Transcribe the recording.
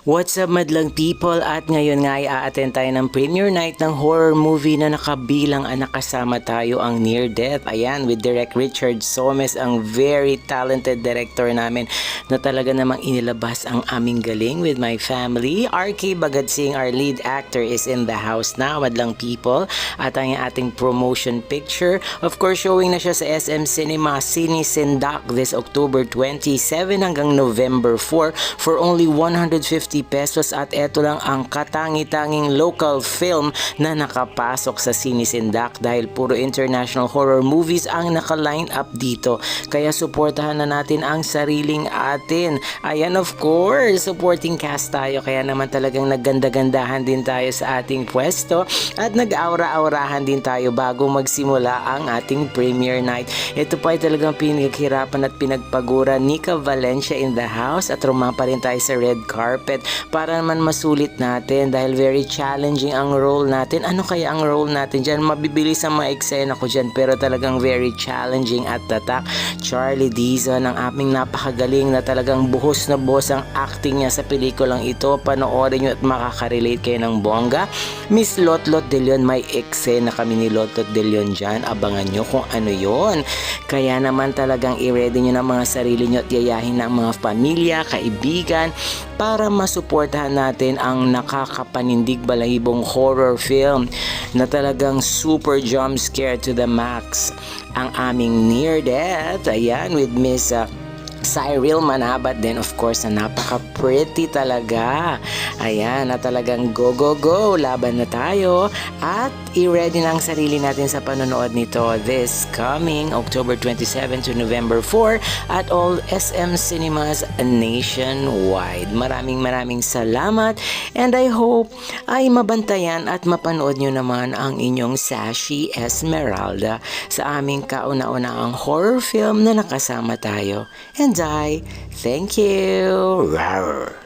What's up madlang people, at ngayon nga ay a-attend tayo ng premiere night ng horror movie na nakabilang ang nakasama tayo ang Near Death. Ayan, with Direct Richard Somes, ang very talented director namin na talaga namang inilabas ang aming galing with my family. RK Bagadsing, our lead actor, is in the house now madlang people, at ang ating promotion picture, of course showing na siya sa SM Cinema Sinisindak this October 27 hanggang November 4 for only 150 pesos, at eto lang ang katangi-tanging local film na nakapasok sa Sinisindak dahil puro international horror movies ang naka-line up dito. Kaya suportahan na natin ang sariling atin. Ayan, of course, supporting cast tayo, kaya naman talagang nagganda-gandahan din tayo sa ating pwesto at nag-aura-aurahan din tayo bago magsimula ang ating premiere night. Ito pa ay talagang pinaghirapan at pinagpagura Nika Valencia in the house, at rumapa rin tayo sa red carpet para naman masulit natin dahil very challenging ang role natin. Ano kaya ang role natin dyan? Mabibilis ang mga eksena ko dyan, pero talagang very challenging at tatak. Charlie Dizon, ang aming napakagaling na talagang buhos na buhos ang acting niya sa pelikulang ito. Panoorin nyo at makaka-relate kayo ng bongga. Miss Lotlot de Leon, may eksena kami ni Lotlot de Leon dyan. Abangan nyo kung ano yon. Kaya naman talagang i-ready nyo ng mga sarili nyo at yayahin ng mga pamilya, kaibigan, para masuportahan natin ang nakakapanindig balahibong horror film na talagang super jump scare to the max, ang aming Near Death. Ayan, with Miss Cyril Manabat din, of course, na napaka-pretty talaga. Ayan, na talagang go, go, go, laban na tayo at i-ready na ang sarili natin sa panonood nito this coming October 27 to November 4 at all SM Cinemas nationwide. Maraming salamat, and I hope ay mabantayan at mapanood nyo naman ang inyong Sashi Esmeralda sa aming kauna-unahang horror film na nakasama tayo. And I thank you. Rawr.